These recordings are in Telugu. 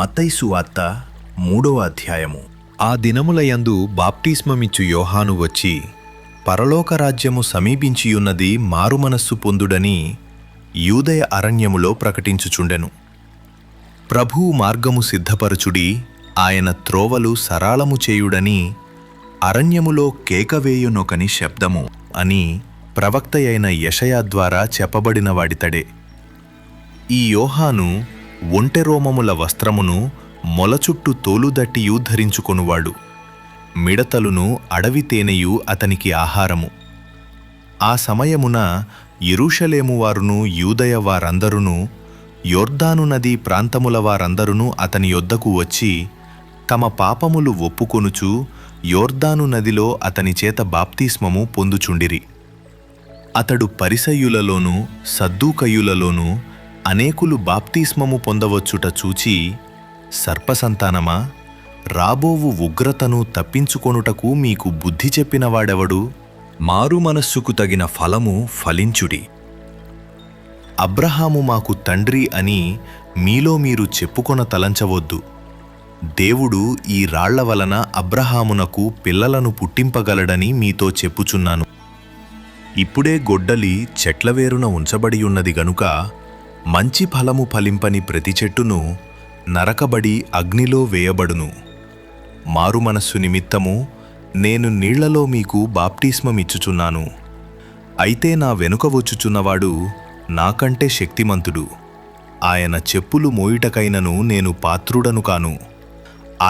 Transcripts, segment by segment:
మత్తయి సువార్త 3వ అధ్యాయము. ఆ దినములయందు బాప్టిస్మమిచ్చు యోహాను వచ్చి, పరలోకరాజ్యము సమీపించియున్నది, మారుమనస్సు పొందుడని యూదయ అరణ్యములో ప్రకటించుచుండెను. ప్రభువు మార్గము సిద్ధపరచుడి, ఆయన త్రోవలు సరాళము చేయుడని అరణ్యములో కేకవేయునొకని శబ్దము అని ప్రవక్తయైన యెషయా ద్వారా చెప్పబడినవాడితడే. ఈ యోహాను ఒంటెరోమముల వస్త్రమును మొలచుట్టు తోలుదట్టియు ధరించుకొనువాడు. మిడతలును అడవి తేనెయు అతనికి ఆహారము. ఆ సమయమున యెరూషలేము వారును యూదయ వారందరును యొర్దాను నదీ ప్రాంతముల వారందరును అతని యొద్దకు వచ్చి తమ పాపములు ఒప్పుకొనుచు యొర్దాను నదిలో అతని చేత బాప్తిస్మము పొందుచుండిరి. అతడు పరిసయ్యులలోనూ సద్దూకయ్యులలోనూ అనేకులు బాప్తిస్మము పొందవచ్చుట చూచి, సర్పసంతానమా, రాబోవు ఉగ్రతను తప్పించుకొనుటకు మీకు బుద్ధి చెప్పినవాడెవడు? మారు మనస్సుకు తగిన ఫలము ఫలించుడి. అబ్రహాము మాకు తండ్రి అని మీలో మీరు చెప్పుకొన తలంచవద్దు. దేవుడు ఈ రాళ్ల వలన అబ్రహామునకు పిల్లలను పుట్టింపగలడని మీతో చెప్పుచున్నాను. ఇప్పుడే గొడ్డలి చెట్ల వేరున ఉంచబడియున్నది గనుక మంచి ఫలము ఫలింపని ప్రతి చెట్టును నరకబడి అగ్నిలో వేయబడును. మారుమనస్సు నిమిత్తము నేను నీళ్లలో మీకు బాప్టిస్మమిచ్చుచున్నాను. అయితే నా వెనుక వచ్చుచున్నవాడు నాకంటే శక్తిమంతుడు. ఆయన చెప్పులు మోయుటకైనను నేను పాత్రుడను కాను.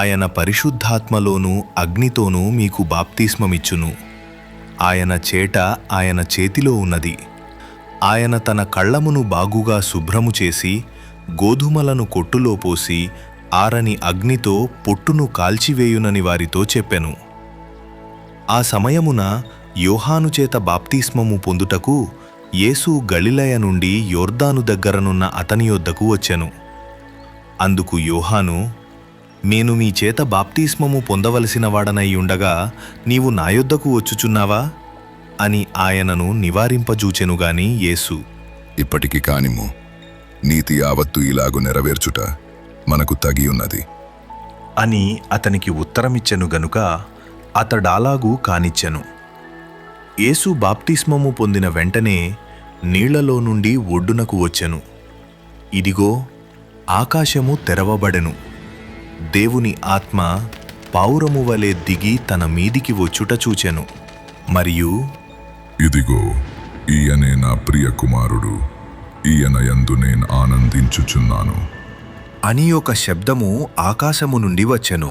ఆయన పరిశుద్ధాత్మలోనూ అగ్నితోనూ మీకు బాప్తిస్మమిచ్చును. ఆయన చేట ఆయన చేతిలో ఉన్నది. ఆయన తన కళ్ళమును బాగుగా శుభ్రము చేసి గోధుమలను కొట్టులో పోసి ఆరని అగ్నితో పొట్టును కాల్చివేయునని వారితో చెప్పెను. ఆ సమయమున యోహాను చేత బాప్తిస్మము పొందుటకు యేసు గలిలయ నుండి యొర్దాను దగ్గరనున్న అతని యొద్దకు వచ్చెను. అందుకు యోహాను, నేను మీ చేత బాప్తిస్మము పొందవలసిన వాడనై ఉండగా నీవు నా యొద్దకు వచ్చుచున్నావా అని ఆయనను నివారింపజూచెనుగాని యేసు, ఇప్పటికి కానిము, నీతి యావత్తు ఇలాగు నెరవేర్చుట మనకు తగియున్నది అని అతనికి ఉత్తరమిచ్చెను గనుక అతడాలాగూ కానిచ్చెను. యేసు బాప్తిస్మము పొందిన వెంటనే నీళ్లలో నుండి ఒడ్డునకు వచ్చెను. ఇదిగో, ఆకాశము తెరవబడెను. దేవుని ఆత్మ పావురము వలె దిగి తన మీదికి వచ్చుట చూచెను. మరియు ఇదిగో, ఈయనే నా ప్రియ కుమారుడు, ఈయన యందు నేను ఆనందించుచున్నాను అని ఒక శబ్దము ఆకాశము నుండి వచ్చెను.